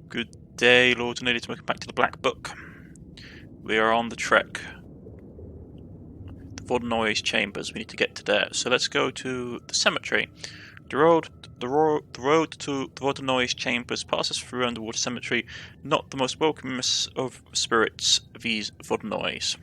Good day, lords and ladies. Welcome back to the Black Book. We are on the trek. The Vodnoy's chambers. We need to get to there. So let's go to the cemetery. The road to the Vodnoy's chambers passes through underwater cemetery. Not the most welcome of spirits, these Vodnoys.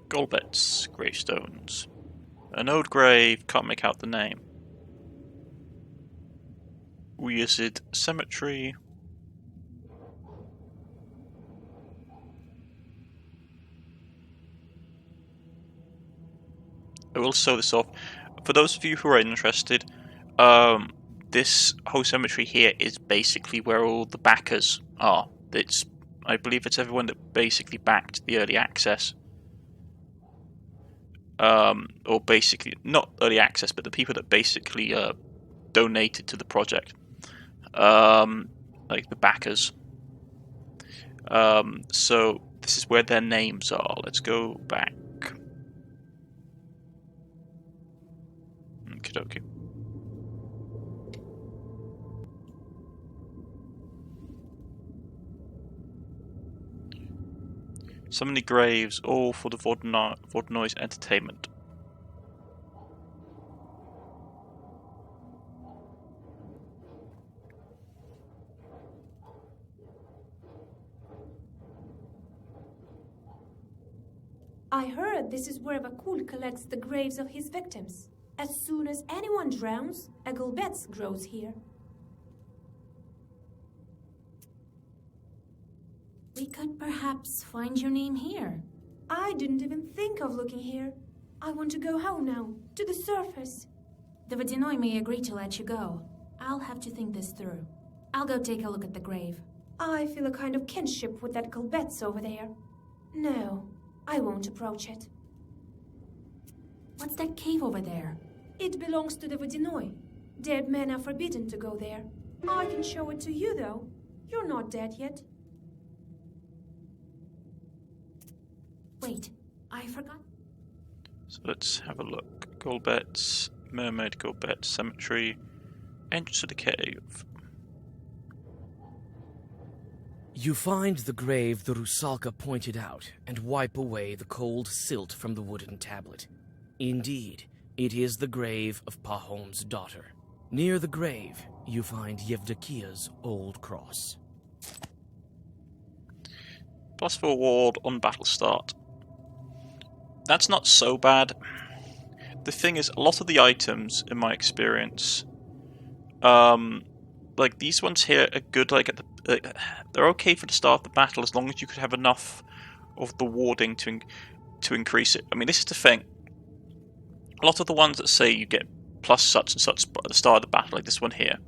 Golbets, gravestones. An old grave, can't make out the name. Weird cemetery. I will sew this off. For those of you who are interested, this whole cemetery here is basically where all the backers are. I believe it's everyone that basically backed the early access. Or basically, not early access, but the people that basically donated to the project. Like the backers. So this is where their names are. Let's go back. Okie dokie. So many graves, all for the Vodnoy's entertainment. I heard this is where Vakul collects the graves of his victims. As soon as anyone drowns, a Golbets grows here. We could perhaps find your name here. I didn't even think of looking here. I want to go home now, to the surface. The Vodnoy may agree to let you go. I'll have to think this through. I'll go take a look at the grave. I feel a kind of kinship with that Golbets over there. No, I won't approach it. What's that cave over there? It belongs to the Vodnoy. Dead men are forbidden to go there. I can show it to you, though. You're not dead yet. Wait, I forgot. So let's have a look. Golbets, Mermaid Golbets, Cemetery, entrance to the cave. You find the grave the Rusalka pointed out and wipe away the cold silt from the wooden tablet. Indeed, it is the grave of Pahom's daughter. Near the grave, you find Yevdokia's old cross. +4 ward on battle start. That's not so bad. The thing is, a lot of the items, in my experience, like these ones here are good. Like they're okay for the start of the battle as long as you could have enough of the warding to increase it. I mean, this is the thing. A lot of the ones that say you get plus such and such at the start of the battle, like this one here,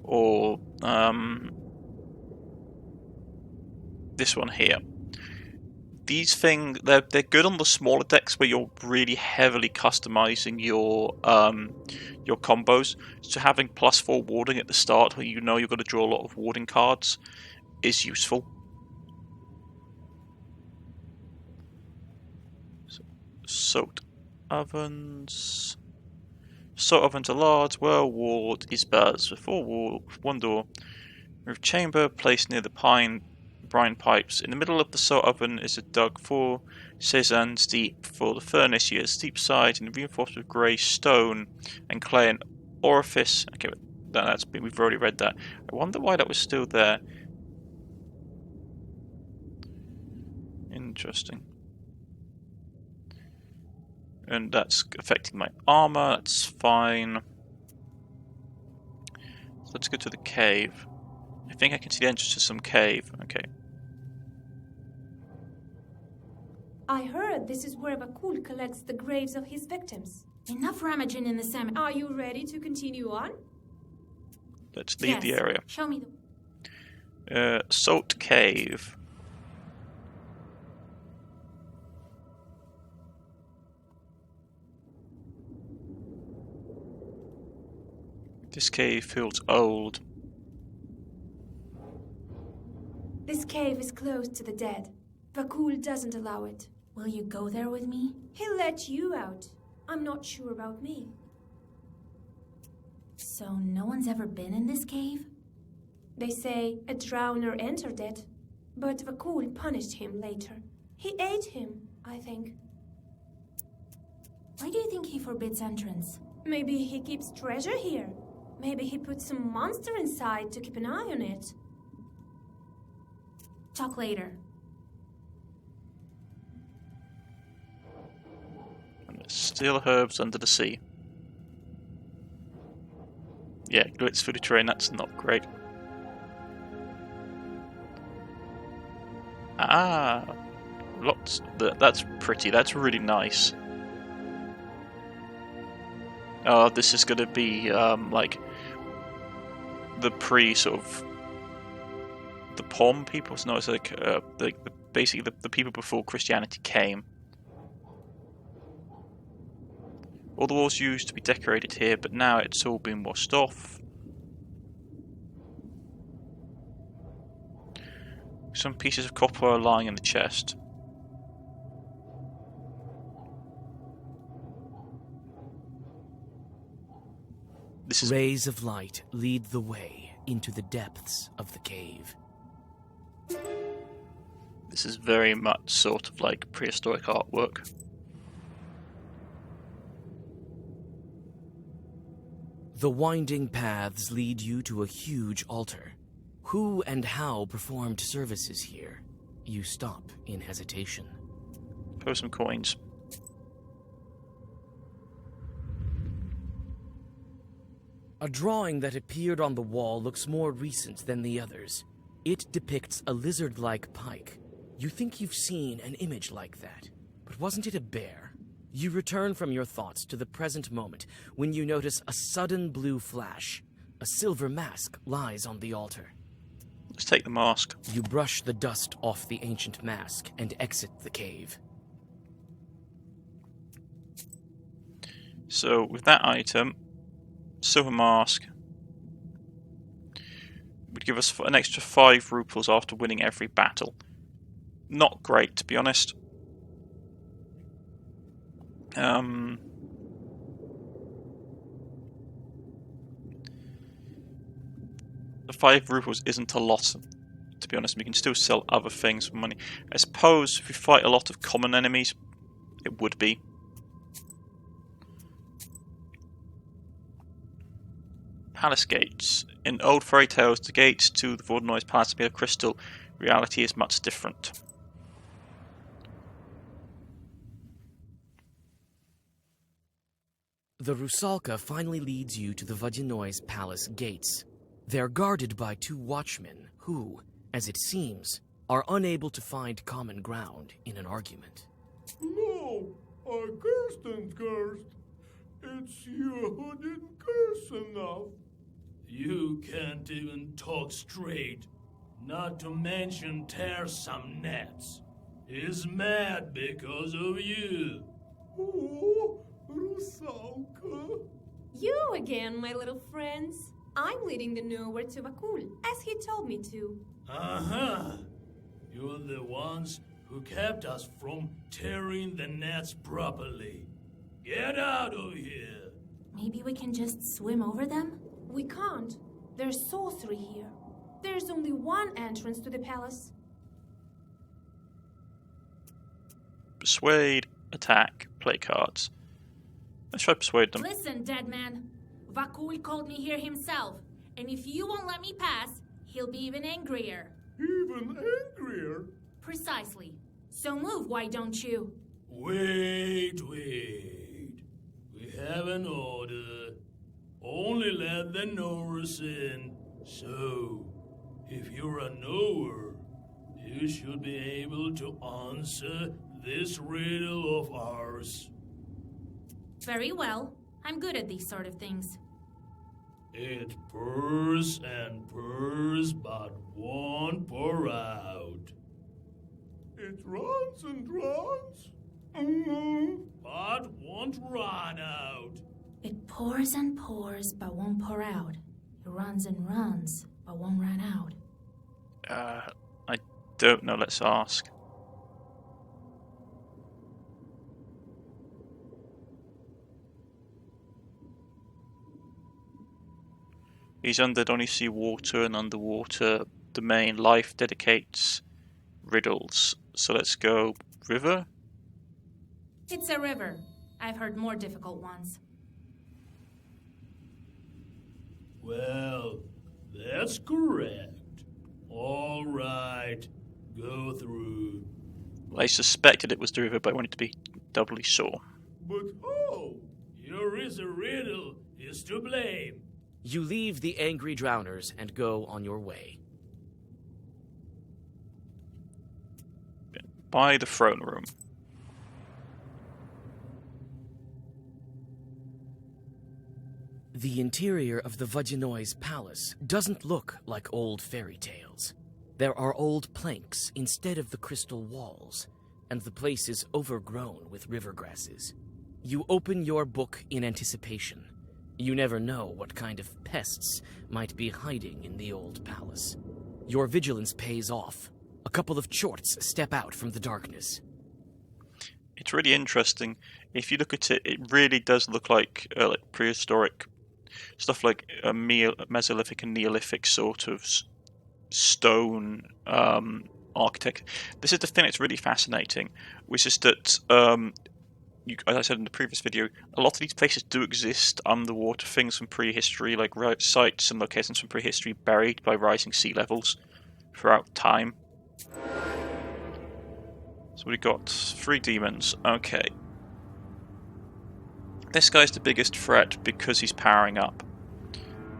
or this one here. These things, they're good on the smaller decks where you're really heavily customizing your combos. So having +4 warding at the start, where you know you're going to draw a lot of warding cards, is useful. So, soaked ovens. Soaked ovens are large, well walled is bars with 4 wall, 1 door. Roof chamber placed near the brine pipes. In the middle of the salt oven is a dug 4 sezans deep for the furnace. Use steep side and reinforced with grey stone and clay and orifice. Okay, we've already read that. I wonder why that was still there. Interesting. And that's affecting my armor, that's fine. So let's go to the cave. I think I can see the entrance to some cave. Okay. I heard this is where Vakul collects the graves of his victims. Enough rummaging in the cemetery. Are you ready to continue on? Let's leave the area. Show me Salt Cave. This cave feels old. This cave is closed to the dead. Vakul doesn't allow it. Will you go there with me? He'll let you out. I'm not sure about me. So no one's ever been in this cave? They say a drowner entered it, but Vakul punished him later. He ate him, I think. Why do you think he forbids entrance? Maybe he keeps treasure here. Maybe he put some monster inside to keep an eye on it. Talk later. And there's still herbs under the sea. Yeah, glitz through the terrain, that's not great. Ah, lots. That's pretty. That's really nice. Oh, this is gonna be like the sort of the Pom people. No, it's like basically the people before Christianity came. All the walls used to be decorated here, but now it's all been washed off. Some pieces of copper are lying in the chest. Rays of light lead the way into the depths of the cave. This is very much sort of like prehistoric artwork. The winding paths lead you to a huge altar. Who and how performed services here? You stop in hesitation. Throw some coins. A drawing that appeared on the wall looks more recent than the others. It depicts a lizard-like pike. You think you've seen an image like that, but wasn't it a bear? You return from your thoughts to the present moment when you notice a sudden blue flash. A silver mask lies on the altar. Let's take the mask. You brush the dust off the ancient mask and exit the cave. So, with that item, silver mask would give us an extra 5 ruples after winning every battle. Not great, to be honest. The 5 ruples isn't a lot, to be honest. We can still sell other things for money. I suppose if we fight a lot of common enemies, it would be. Palace gates. In old fairy tales, the gates to the Vordennoy's palace are made of crystal. Reality is much different. The Rusalka finally leads you to the Vordennoy's palace gates. They're guarded by 2 watchmen who, as it seems, are unable to find common ground in an argument. No, I cursed and cursed. It's you who didn't curse enough. You can't even talk straight, not to mention tear some nets. He's mad because of you. Oh, Rusalka. You again, my little friends. I'm leading the nowhere to Vakul, as he told me to. Uh-huh. You're the ones who kept us from tearing the nets properly. Get out of here. Maybe we can just swim over them? We can't. There's sorcery here. There's only one entrance to the palace. Persuade, attack, play cards. Let's try to persuade them. Listen, dead man. Vakul called me here himself, and if you won't let me pass, he'll be even angrier. Even angrier? Precisely. So move, why don't you? Wait. We have an order. Only let the knowers in. So, if you're a knower, you should be able to answer this riddle of ours. Very well. I'm good at these sort of things. It purrs and purrs, but won't pour out. It runs and runs. But won't run out. It pours and pours, but won't pour out. It runs and runs, but won't run out. I don't know, let's ask. These undead only see water and underwater. The main life dedicates riddles. So let's go river. It's a river. I've heard more difficult ones. Well, that's correct. All right, go through. I suspected it was the river, but I wanted to be doubly sure. But how? Your riddle is to blame. You leave the angry drowners and go on your way. By the throne room. The interior of the Vajinoy's palace doesn't look like old fairy tales. There are old planks instead of the crystal walls, and the place is overgrown with river grasses. You open your book in anticipation. You never know what kind of pests might be hiding in the old palace. Your vigilance pays off. A couple of chorts step out from the darkness. It's really interesting. If you look at it, it really does look like prehistoric stuff, like a Mesolithic and Neolithic sort of stone architect. This is the thing that's really fascinating, which is that, as I said in the previous video, a lot of these places do exist underwater, things from prehistory, like sites and locations from prehistory buried by rising sea levels throughout time. So we got 3 demons. Okay. This guy's the biggest threat because he's powering up.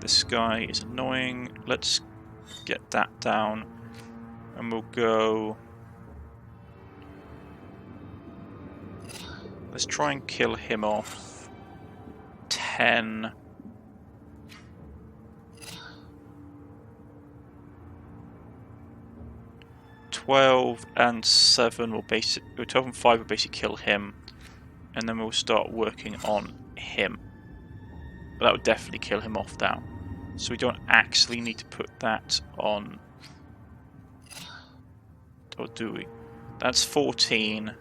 This guy is annoying. Let's get that down. And we'll go... Let's try and kill him off. 10. $12 and 7 will basically... 12 and 5 will basically kill him. And then we'll start working on him. But that would definitely kill him off now. So we don't actually need to put that on... Or do we? That's 14.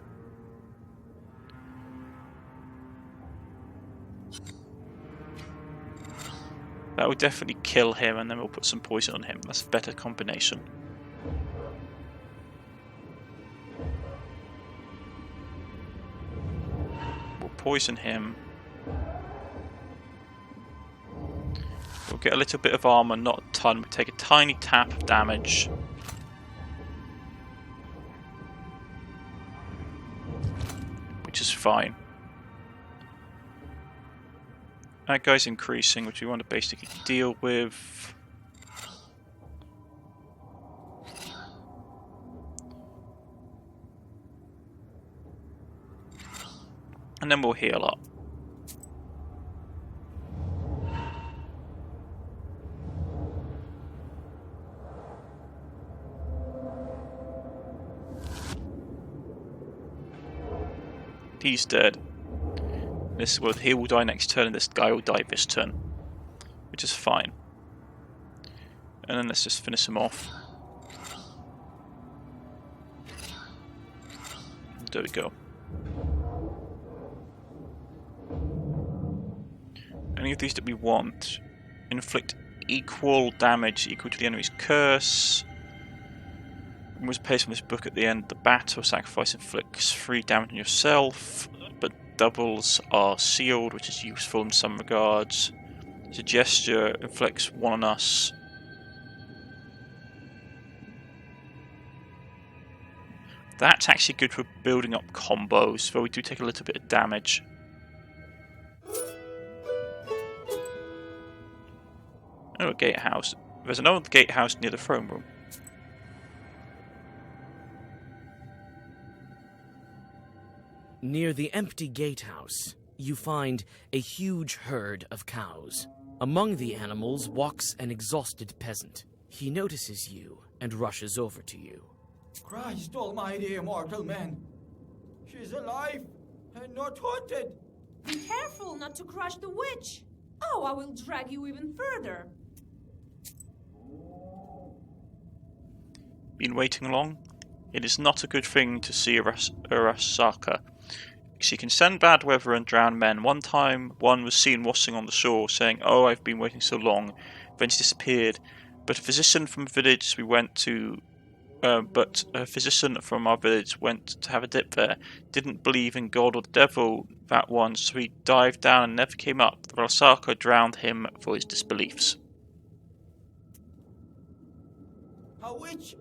That would definitely kill him, and then we'll put some poison on him. That's a better combination. We'll poison him. We'll get a little bit of armor, not a ton. We'll take a tiny tap of damage. Which is fine. That guy's increasing, which we want to basically deal with. And then we'll heal up. He's dead. He will die next turn, and this guy will die this turn, which is fine. And then let's just finish him off. There we go. Any of these that we want inflict equal damage equal to the enemy's curse. Was placed on this book at the end of the battle. Sacrifice inflicts 3 damage on yourself, but doubles are sealed, which is useful in some regards. The gesture inflicts 1 on us. That's actually good for building up combos, though we do take a little bit of damage. Oh, a gatehouse. There's another gatehouse near the throne room. Near the empty gatehouse, you find a huge herd of cows. Among the animals walks an exhausted peasant. He notices you and rushes over to you. Christ almighty, immortal man. She's alive and not haunted. Be careful not to crush the witch. Oh, I will drag you even further. Been waiting long? It is not a good thing to see Arasaka. She can send bad weather and drown men. One time, one was seen washing on the shore, saying, "Oh, I've been waiting so long." Then she disappeared. But a physician from our village went to have a dip there. Didn't believe in God or the devil that one, so he dived down and never came up. The Arasaka drowned him for his disbeliefs. A witch?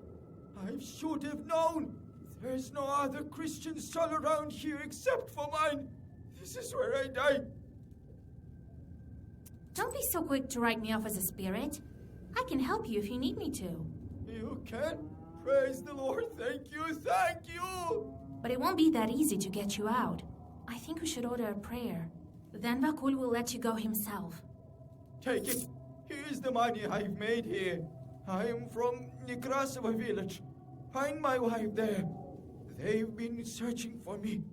I should have known. There's no other Christian soul around here except for mine. This is where I die. Don't be so quick to write me off as a spirit. I can help you if you need me to. You can? Praise the Lord. Thank you. Thank you. But it won't be that easy to get you out. I think we should order a prayer. Then Vakul will let you go himself. Take it. Here's the money I've made here. I am from Nekrasova village. Find my wife there. They've been searching for me.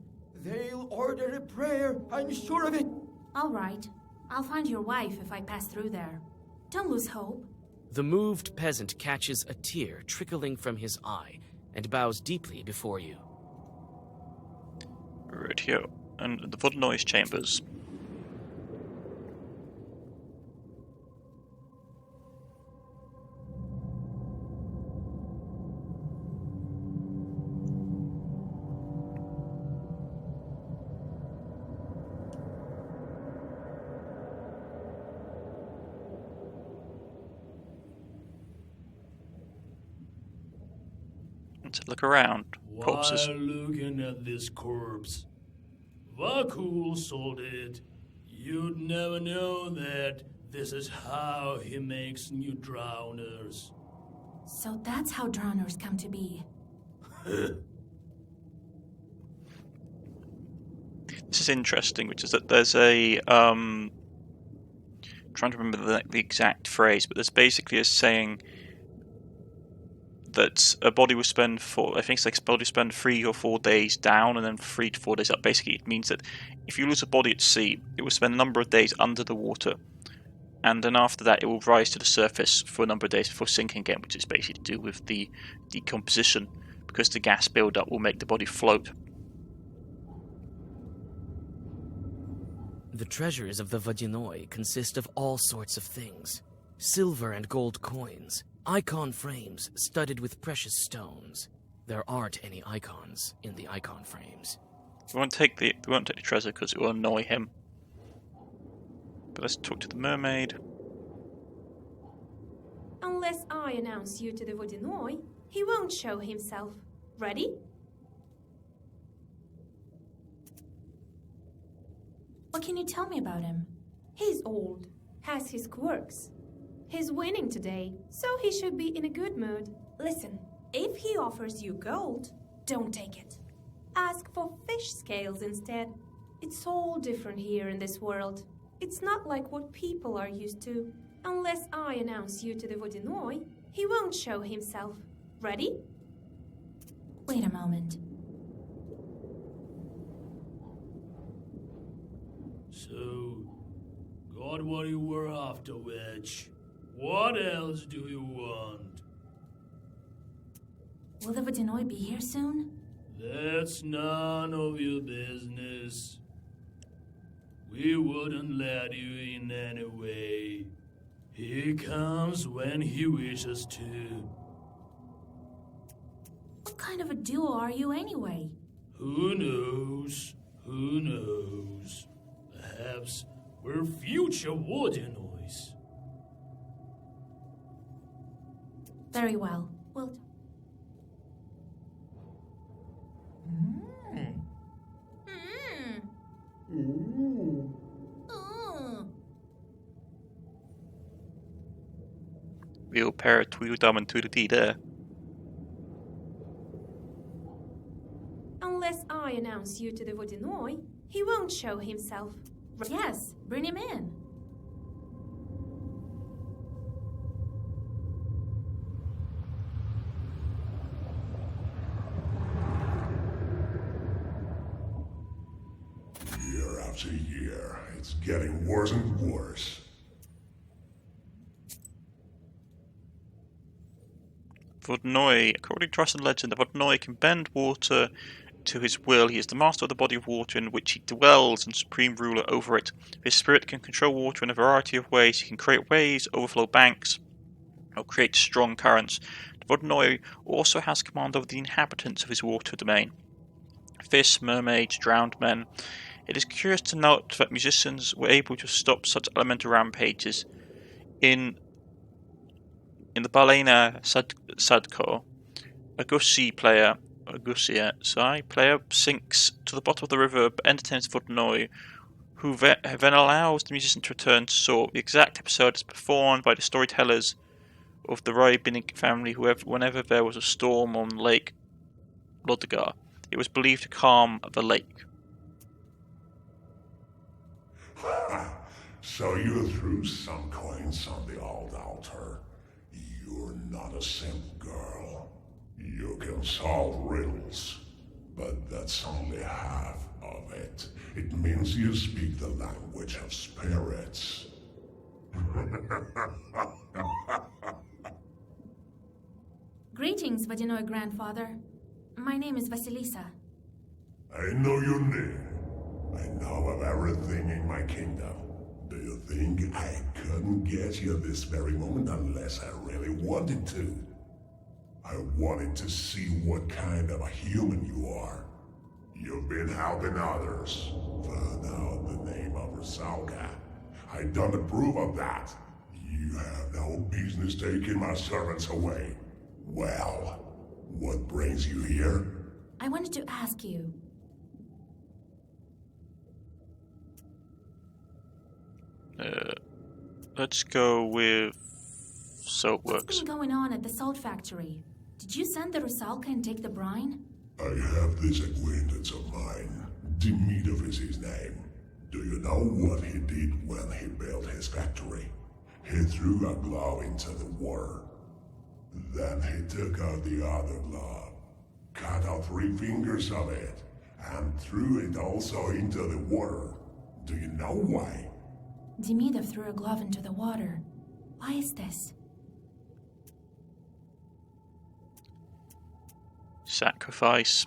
They'll order a prayer. I'm sure of it. All right. I'll find your wife if I pass through there. Don't lose hope. The moved peasant catches a tear trickling from his eye and bows deeply before you. Right here, and the wood noise chambers. To look around. Corpses. While looking at this corpse, Vakul sold it. You'd never know that this is how he makes new drowners. So that's how drowners come to be. This is interesting, which is that there's a trying to remember the exact phrase, but there's basically a saying that a body will spend I think it's like a body will spend 3 or 4 days down and then 3 to 4 days up. Basically, it means that if you lose a body at sea, it will spend a number of days under the water, and then after that it will rise to the surface for a number of days before sinking again, which is basically to do with the decomposition, because the gas buildup will make the body float. The treasures of the Vadinoi consist of all sorts of things. Silver and gold coins, icon frames studded with precious stones. There aren't any icons in the icon frames. We won't take the treasure because it will annoy him. But let's talk to the mermaid. Unless I announce you to the Vodinoi, he won't show himself. Ready? What can you tell me about him? He's old, has his quirks. He's winning today, so he should be in a good mood. Listen, if he offers you gold, don't take it. Ask for fish scales instead. It's all different here in this world. It's not like what people are used to. Unless I announce you to the Vodinoi, he won't show himself. Ready? Wait a moment. So, got what you were after, witch. What else do you want? Will the Vadinoi be here soon? That's none of your business. We wouldn't let you in anyway. He comes when he wishes to. What kind of a duo are you anyway? Who knows? Who knows? Perhaps we're future Vadinois. Very well. Well, real pair of Tweedledum and Tweedledee there. Unless I announce you to the Vodinoy, he won't show himself. Yes, bring him in. Year after year, it's getting worse and worse. Vodnoy, according to trust and legend, the Vodnoy can bend water to his will. He is the master of the body of water in which he dwells and supreme ruler over it. His spirit can control water in a variety of ways. He can create waves, overflow banks, or create strong currents. The Vodnoy also has command over the inhabitants of his water domain. Fish, mermaids, drowned men. It is curious to note that musicians were able to stop such elemental rampages. In the Balena Sadko, a Gussie player sinks to the bottom of the river but entertains Vodnoy, who then allows the musician to return to shore. The exact episode is performed by the storytellers of the rabbinic family whenever there was a storm on Lake Lodegar. It was believed to calm the lake. So you threw some coins on the old altar. You're not a simp girl. You can solve riddles, but that's only half of it. It means you speak the language of spirits. Greetings, Vodinoy grandfather. My name is Vasilisa. I know your name. I know of everything in my kingdom. Do you think I couldn't get you this very moment unless I really wanted to? I wanted to see what kind of a human you are. You've been helping others. Found out the name of Rusalka. I don't approve of that. You have no business taking my servants away. Well, what brings you here? I wanted to ask you. Let's go with so it works. What's been going on at the salt factory? Did you send the Rusalka and take the brine? I have this acquaintance of mine. Demidov is his name. Do you know what he did when he built his factory? He threw a glove into the water. Then he took out the other glove, cut out 3 fingers of it, and threw it also into the water. Do you know why? Demidov threw a glove into the water. Why is this? Sacrifice.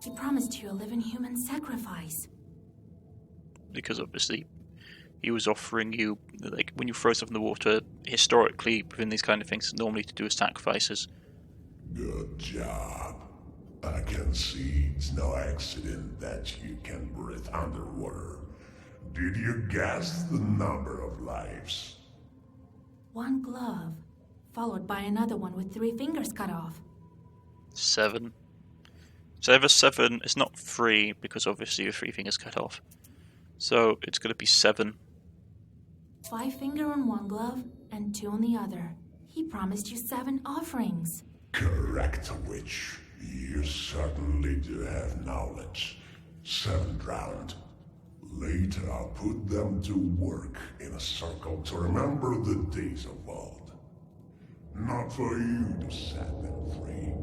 He promised you a living human sacrifice. Because obviously he was offering you, like, when you throw stuff in the water, historically within these kind of things, it's normally to do with sacrifices. Good job. I can see it's no accident that you can breathe underwater. Did you guess the number of lives? 1 glove, followed by another one with 3 fingers cut off. 7. So ever 7 is not 3 because obviously your 3 fingers cut off. So it's going to be 7. 5 finger on 1 glove and 2 on the other. He promised you 7 offerings. Correct, witch. You certainly do have knowledge. 7 drowned. Later I'll put them to work in a circle to remember the days of old. Not for you to set them free.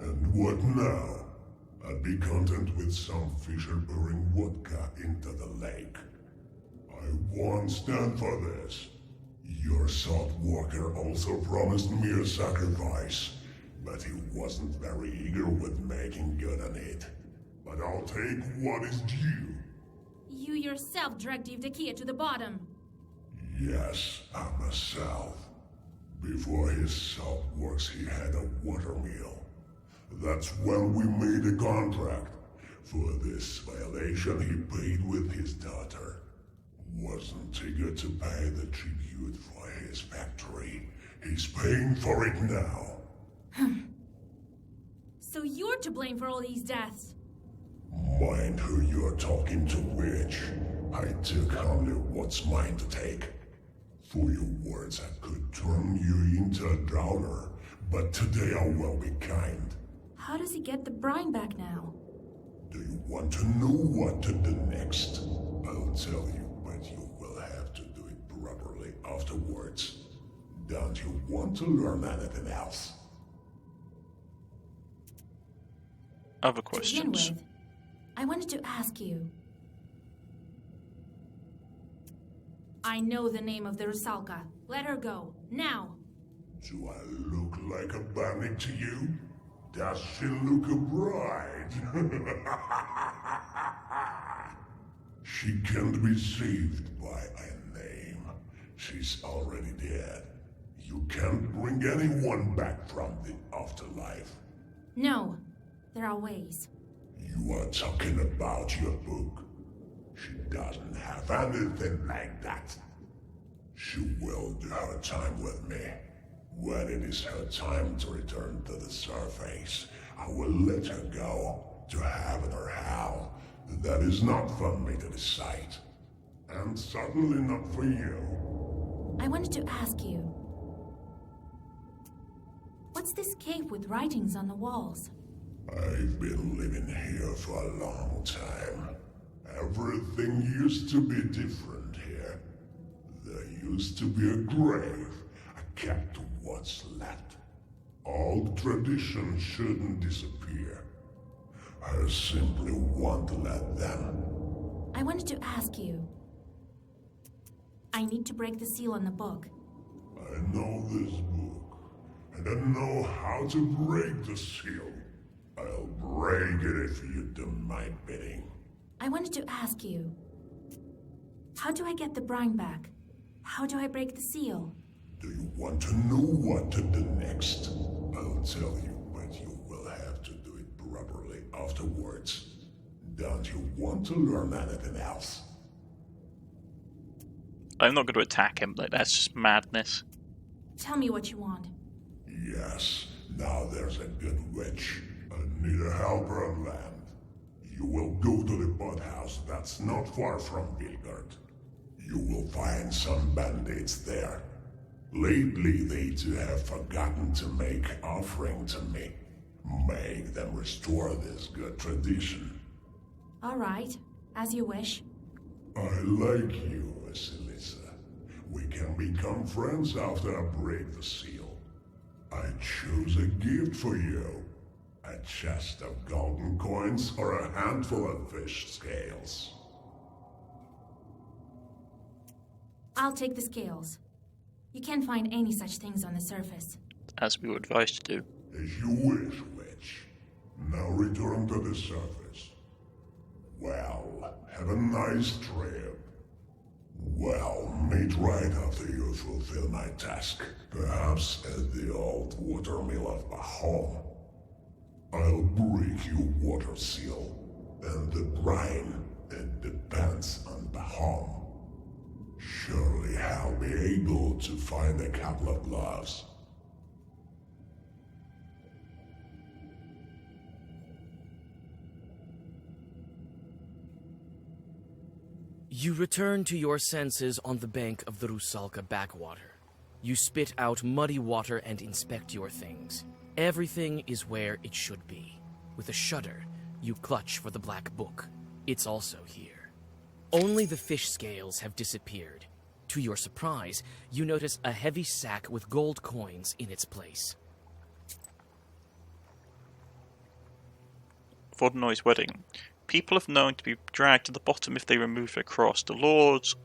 And what now? I'd be content with some fisher pouring vodka into the lake. I won't stand for this. Your salt walker also promised me a sacrifice, but he wasn't very eager with making good on it. But I'll take what is due. You yourself dragged Evdokia to the bottom. Yes, I myself. Before his salt works, he had a watermill. That's when we made a contract. For this violation, he paid with his daughter. Wasn't eager to pay the tribute for his factory. He's paying for it now. So you're to blame for all these deaths. Mind who you're talking to, witch. I took only what's mine to take. For your words, I could turn you into a drowner, but today I will be kind. How does he get the brine back now? Do you want to know what to do next? I'll tell you, but you will have to do it properly afterwards. Don't you want to learn anything else? Other To begin questions? with, I wanted to ask you. I know the name of the Rusalka. Let her go, now! Do I look like a bandit to you? Does she look a bride? She can't be saved by a name. She's already dead. You can't bring anyone back from the afterlife. No, there are ways. You are talking about your book. She doesn't have anything like that. She will do her time with me. When it is her time to return to the surface, I will let her go, to heaven or hell. That is not for me to decide. And certainly not for you. I wanted to ask you. What's this cave with writings on the walls? I've been living here for a long time. Everything used to be different here. There used to be a grave, kept to what's left. Old traditions shouldn't disappear. I simply want to let them. I wanted to ask you. I need to break the seal on the book. I know this book, and I know how to break the seal. I'll break it if you do my bidding. I wanted to ask you. How do I get the brine back? How do I break the seal? Do you want to know what to do next? I'll tell you, but you will have to do it properly afterwards. Don't you want to learn anything else? I'm not going to attack him, like that's just madness. Tell me what you want. Yes, now there's a good witch. I need a helper on land. You will go to the boathouse that's not far from Vilgard. You will find some bandits there. Lately, they too have forgotten to make offering to me. Make them restore this good tradition. All right, as you wish. I like you, Vasilisa. We can become friends after I break the seal. I choose a gift for you. A chest of golden coins or a handful of fish scales. I'll take the scales. You can't find any such things on the surface. As we were advised to do. As you wish, witch. Now return to the surface. Well, have a nice trip. Well, meet right after you fulfill my task. Perhaps at the old watermill of Bahom. I'll break your water seal. And the brine, it depends on Bahom. Surely I'll be able to find a couple of gloves. You return to your senses on the bank of the Rusalka backwater. You spit out muddy water and inspect your things. Everything is where it should be. With a shudder, you clutch for the black book. It's also here. Only the fish scales have disappeared. To your surprise, you notice a heavy sack with gold coins in its place. Vodnoy's wedding. People have known to be dragged to the bottom if they remove their cross. The Lord's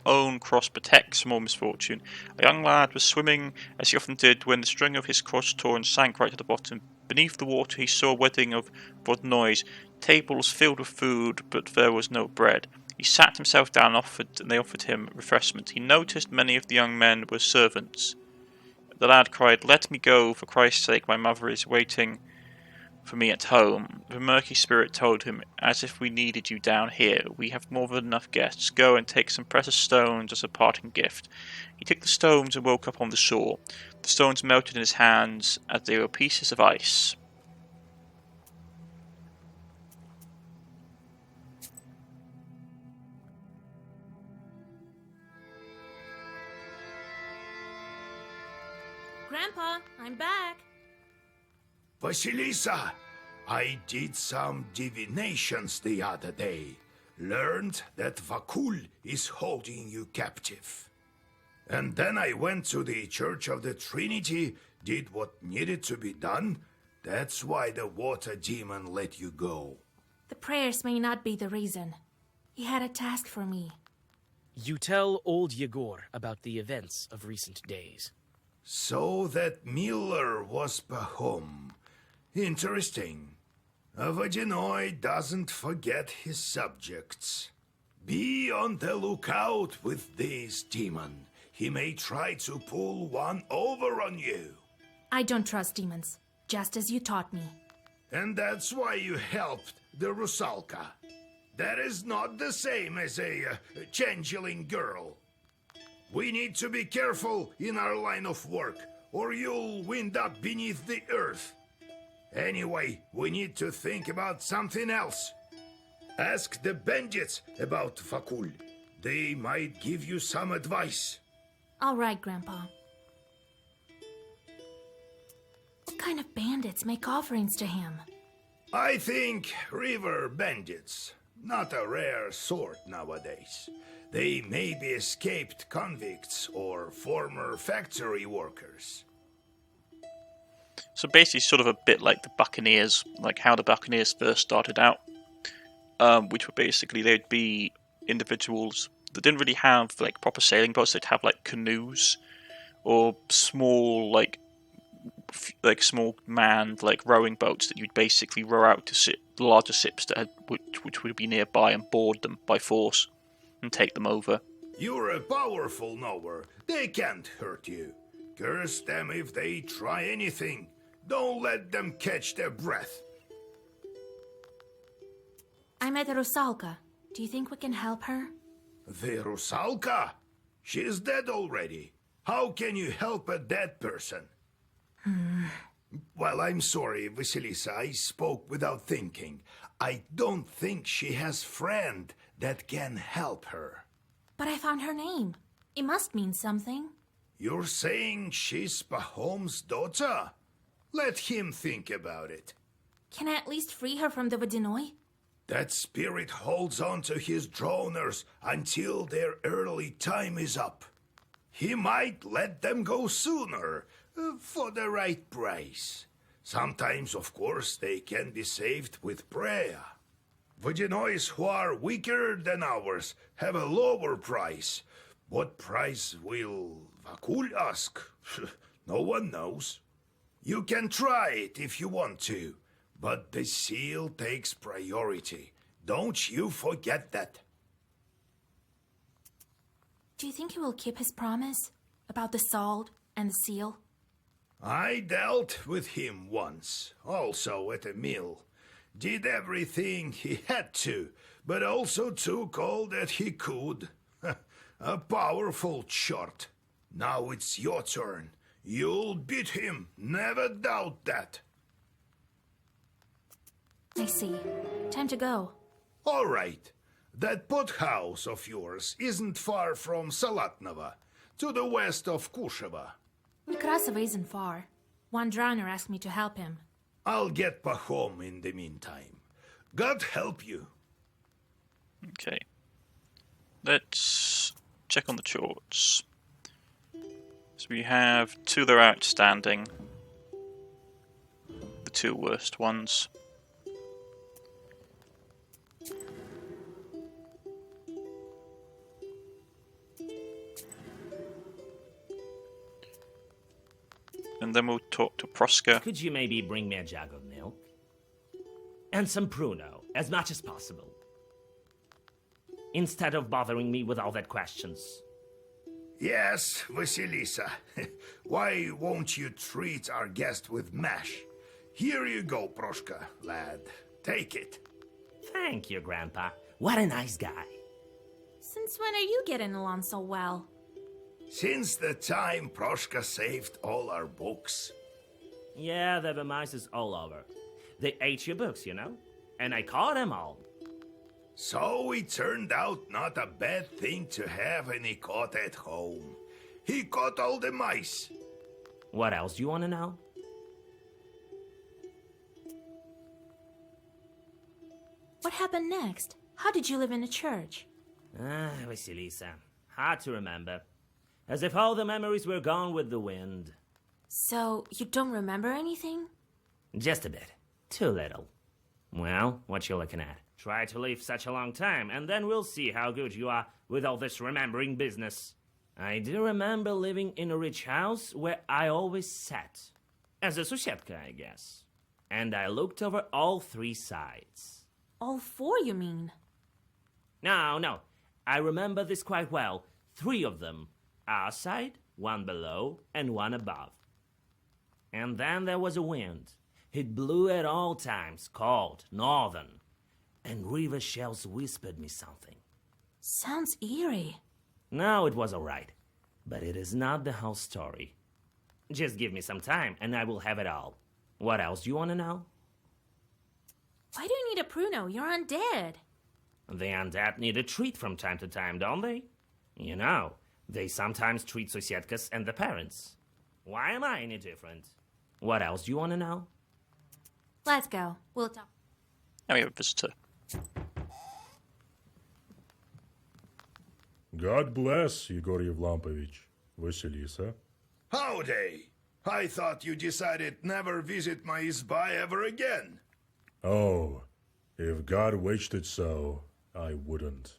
own cross protects from all misfortune. A young lad was swimming, as he often did, when the string of his cross tore and sank right to the bottom. Beneath the water he saw a wedding of Vodnoy's, tables filled with food, but there was no bread. He sat himself down and they offered him refreshment. He noticed many of the young men were servants. The lad cried, "Let me go, for Christ's sake, my mother is waiting for me at home." The murky spirit told him, "As if we needed you down here. We have more than enough guests. Go and take some precious stones as a parting gift." He took the stones and woke up on the shore. The stones melted in his hands as they were pieces of ice. Vasilisa, I did some divinations the other day. Learned that Vakul is holding you captive. And then I went to the Church of the Trinity, did what needed to be done. That's why the water demon let you go. The prayers may not be the reason. He had a task for me. You tell old Yegor about the events of recent days. So that Miller was Pahom. Interesting. A Vadinoi doesn't forget his subjects. Be on the lookout with this demon. He may try to pull one over on you. I don't trust demons, just as you taught me. And that's why you helped the Rusalka. That is not the same as a changeling girl. We need to be careful in our line of work, or you'll wind up beneath the earth. Anyway, we need to think about something else. Ask the bandits about Vakul. They might give you some advice. All right, Grandpa. What kind of bandits make offerings to him? I think river bandits. Not a rare sort nowadays. They may be escaped convicts or former factory workers. So basically sort of a bit like the Buccaneers, like how the Buccaneers first started out, which were basically, they'd be individuals that didn't really have like proper sailing boats. They'd have like canoes or small small manned like rowing boats that you'd basically row out to larger ships that had, which would be nearby, and board them by force and take them over. You're a powerful knower. They can't hurt you. Curse them if they try anything. Don't let them catch their breath. I met Rusalka. Do you think we can help her? The Rusalka? She's dead already. How can you help a dead person? Well, I'm sorry, Vasilisa. I spoke without thinking. I don't think she has friend that can help her. But I found her name. It must mean something. You're saying she's Pahom's daughter? Let him think about it. Can I at least free her from the Vadinoi? That spirit holds on to his droners until their early time is up. He might let them go sooner, for the right price. Sometimes, of course, they can be saved with prayer. Vadinois who are weaker than ours have a lower price. What price will Vakul ask? No one knows. You can try it if you want to, but the seal takes priority. Don't you forget that. Do you think he will keep his promise about the salt and the seal? I dealt with him once, also at a mill. Did everything he had to, but also took all that he could. A powerful shot. Now it's your turn. You'll beat him, never doubt that. I see. Time to go. All right. That pothouse of yours isn't far from Salatnova, to the west of Kusheva. Nekrasova isn't far. One drowner asked me to help him. I'll get Pahom in the meantime. God help you. Okay. Let's check on the charts. So we have two that are outstanding. The two worst ones. And then we'll talk to Proska. Could you maybe bring me a jug of milk? And some pruno, as much as possible. Instead of bothering me with all that questions. Yes, Vasilisa. Why won't you treat our guest with mash? Here you go, Proshka, lad. Take it. Thank you, Grandpa. What a nice guy. Since when are you getting along so well? Since the time Proshka saved all our books. Yeah, there were mice all over. They ate your books, you know? And I caught them all. So it turned out not a bad thing to have any caught at home. He caught all the mice. What else do you want to know? happened next? How did you live in a church? Vasilisa. Hard to remember. As if all the memories were gone with the wind. So, you don't remember anything? Just a bit. Too little. Well, what you looking at? Try to live such a long time, and then we'll see how good you are with all this remembering business. I do remember living in a rich house where I always sat. As a susiedka, I guess. And I looked over all 3 sides. All 4, you mean? No. I remember this quite well. 3 of them. Our side, 1 below, and 1 above. And then there was a wind. It blew at all times, cold, northern. And river shells whispered me something. Sounds eerie. No, it was all right. But it is not the whole story. Just give me some time, and I will have it all. What else do you want to know? Why do you need a pruno? You're undead. The undead need a treat from time to time, don't they? You know, they sometimes treat susiedkas and the parents. Why am I any different? What else do you want to know? Let's go. We'll talk. Now we have a visitor. God bless, Igor Yevlampovich. Vasilisa. Howdy! I thought you decided never visit my izba ever again. Oh, if God wished it so, I wouldn't.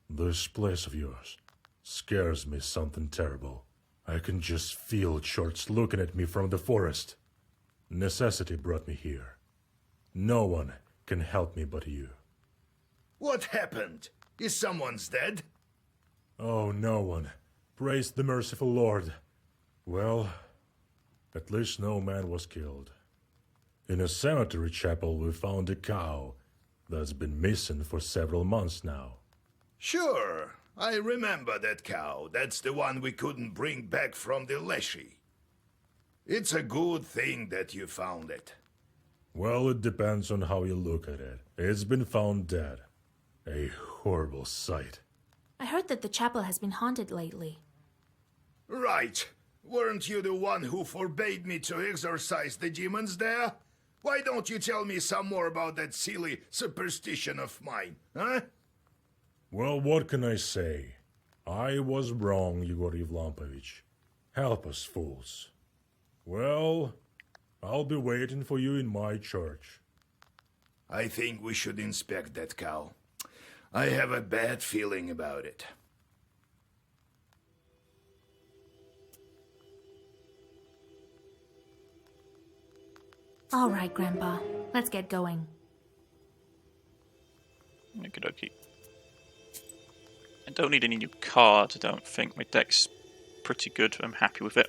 This place of yours scares me something terrible. I can just feel shorts looking at me from the forest. Necessity brought me here. No one can help me but you. What happened? Is someone's dead? Oh, no one. Praise the merciful Lord. Well, at least no man was killed. In a cemetery chapel we found a cow that's been missing for several months now. Sure, I remember that cow. That's the one we couldn't bring back from the Leshy. It's a good thing that you found it. Well, it depends on how you look at it. It's been found dead. A horrible sight. I heard that the chapel has been haunted lately. Right. Weren't you the one who forbade me to exorcise the demons there? Why don't you tell me some more about that silly superstition of mine, huh? Well, what can I say? I was wrong, Igor Yevlampovich. Help us, fools. Well, I'll be waiting for you in my church. I think we should inspect that cow. I have a bad feeling about it. All right, Grandpa. Let's get going. Okie dokie. I don't need any new cards, I don't think. My deck's pretty good. I'm happy with it.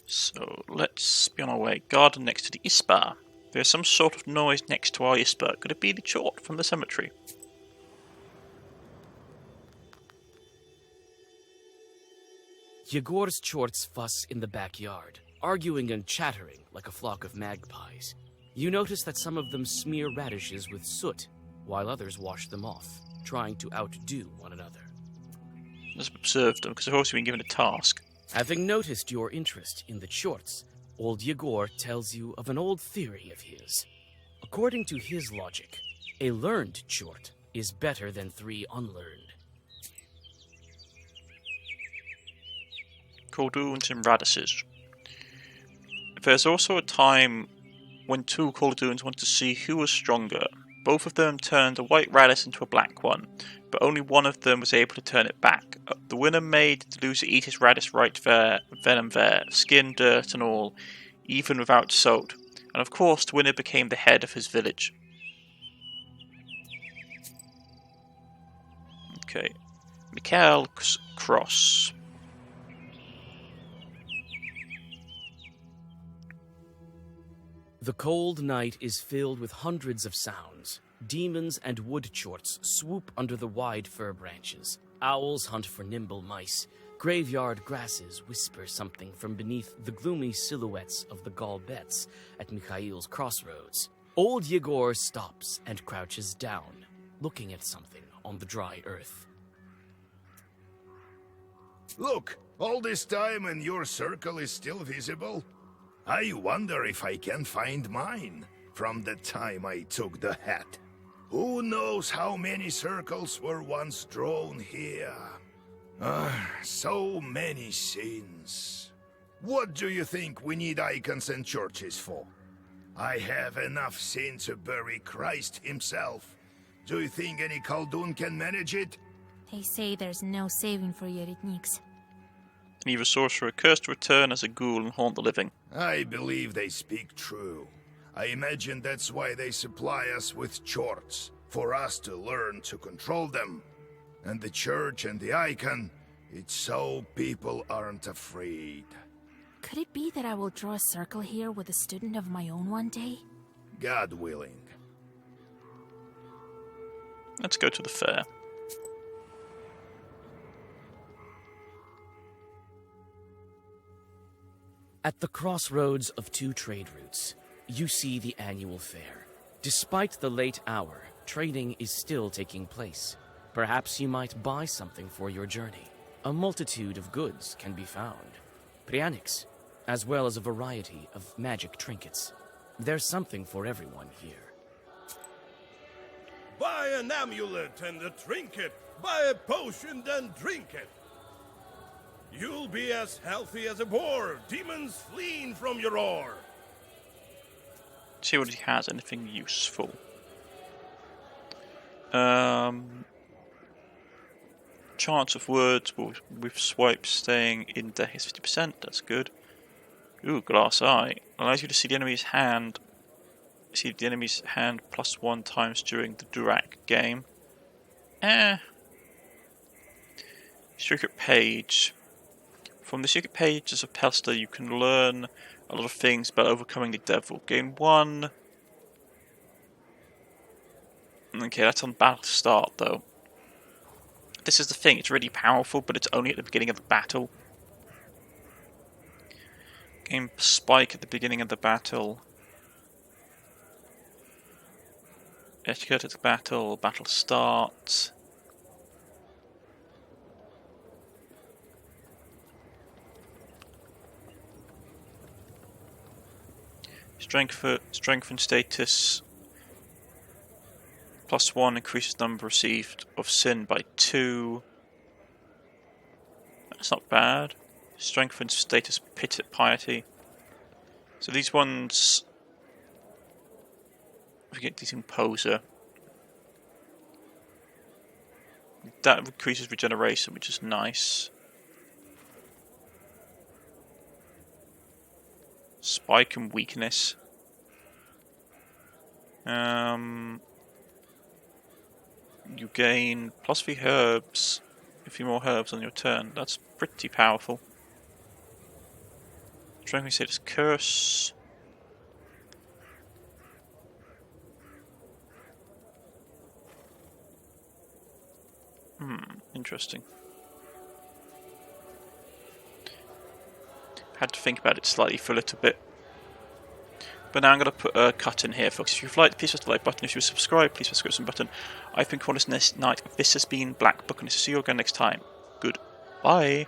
So let's be on our way. Garden next to the Ispa. There's some sort of noise next to our Ispa. Could it be the chort from the cemetery? Yegor's chorts fuss in the backyard, arguing and chattering like a flock of magpies. You notice that some of them smear radishes with soot, while others wash them off, trying to outdo one another. Let's observe them, because I've also been given a task. Having noticed your interest in the chorts, old Yegor tells you of an old theory of his. According to his logic, a learned chort is better than 3 unlearned. Coldoons and radishes. There's also a time when 2 Coldoons want to see who was stronger. Both of them turned a white radish into a black one, but only one of them was able to turn it back. The winner made the loser eat his radish right there, venom there, skin, dirt and all, even without salt. And of course the winner became the head of his village. Okay, Mikhail Cross. The cold night is filled with hundreds of sounds. Demons and wood chorts swoop under the wide fir branches. Owls hunt for nimble mice. Graveyard grasses whisper something from beneath the gloomy silhouettes of the Galbets at Mikhail's crossroads. Old Yegor stops and crouches down, looking at something on the dry earth. Look, all this time and your circle is still visible? I wonder if I can find mine. from the time I took the hat. Who knows how many circles were once drawn here? So many sins. What do you think we need icons and churches for? I have enough sin to bury Christ himself. Do you think any Khaldun can manage it? They say there's no saving for Yeretniks. An evil sorcerer cursed to return as a ghoul and haunt the living. I believe they speak true. I imagine that's why they supply us with chorts, for us to learn to control them. And the church and the icon, it's so people aren't afraid. Could it be that I will draw a circle here with a student of my own one day? God willing. Let's go to the fair. At the crossroads of two trade routes, you see the annual fair. Despite the late hour, trading is still taking place. Perhaps you might buy something for your journey. A multitude of goods can be found. Prianics, as well as a variety of magic trinkets. There's something for everyone here. Buy an amulet and a trinket. Buy a potion and drink it. You'll be as healthy as a boar, demons fleeing from your ore. See what he has, anything useful. Chance of words with swipes staying in deck is 50%, that's good. Ooh, glass eye. Allows you to see the enemy's hand. See the enemy's hand +1 times during the Durak game. Secret page. From the secret pages of Pelster, you can learn a lot of things about overcoming the devil. Game 1. Okay, that's on battle start though. This is the thing, it's really powerful, but it's only at the beginning of the battle. Game spike at the beginning of the battle. Etiquette at the battle, battle start. Strength and status. +1 increases number received of sin by 2. That's not bad. Strength and status piety. So these ones, we get these imposer. That increases regeneration, which is nice. Spike and weakness. You gain +3 herbs, a few more herbs on your turn. That's pretty powerful. Strength and status curse. Interesting. Had to think about it slightly for a little bit. But now I'm going to put a cut in here, folks. If you've liked, please press the like button. If you've subscribed, please press the subscription button. I've been Cornish-knight. This has been Black Book, and I'll see you again next time. Goodbye.